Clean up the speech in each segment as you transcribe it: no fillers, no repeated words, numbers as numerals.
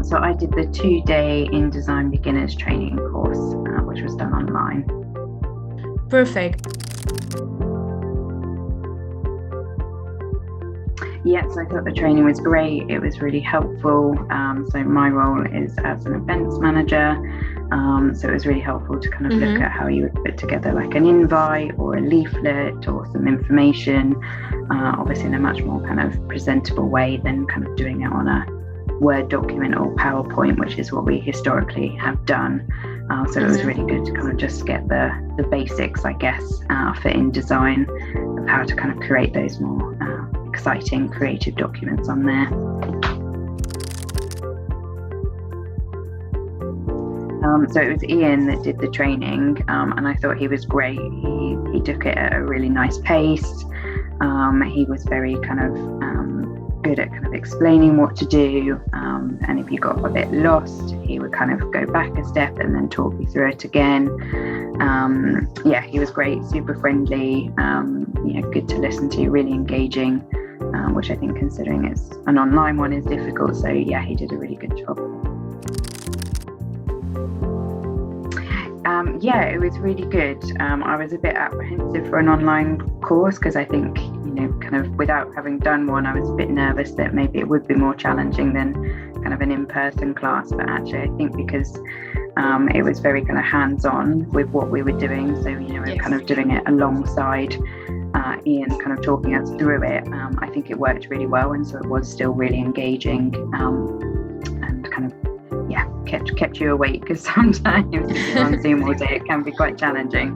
So I did the 2-day InDesign beginners training course, which was done online. Perfect. Yes, I thought the training was great. It was really helpful. So my role is as an events manager. So it was really helpful to kind of look at how you would put together like an invite or a leaflet or some information, obviously in a much more kind of presentable way than kind of doing it on a Word document or PowerPoint, which is what we historically have done. So it was really good to kind of just get the basics, I guess, for InDesign of how to kind of create those more exciting creative documents on there. So it was Ian that did the training, and I thought he was great. He took it at a really nice pace. He was very kind of good at kind of explaining what to do, and if you got a bit lost, he would kind of go back a step and then talk you through it again. Yeah, he was great, super friendly, good to listen to, really engaging, which I think, considering it's an online one, is difficult. So yeah, he did a really good job. Yeah, it was really good. I was a bit apprehensive for an online course because I think, kind of without having done one, I was a bit nervous that maybe it would be more challenging than kind of an in-person class. But actually, I think because it was very kind of hands-on with what we were doing, so we were kind of doing it alongside Ian, kind of talking us through it. I think it worked really well, and so it was still really engaging, and kind of kept you awake, because sometimes if you're on Zoom all day it can be quite challenging,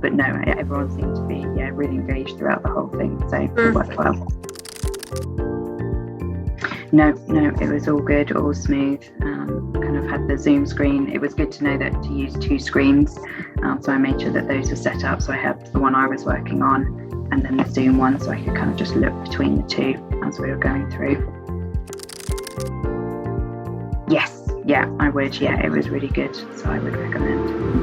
but no, everyone seemed to be really engaged throughout the whole thing, so it worked well. No, it was all good, all smooth. Kind of had the Zoom screen. It was good to know that to use 2 screens, so I made sure that those were set up. So I had the one I was working on and then the Zoom one, so I could kind of just look between the two as we were going through. Yes, yeah, I would. Yeah, it was really good, so I would recommend.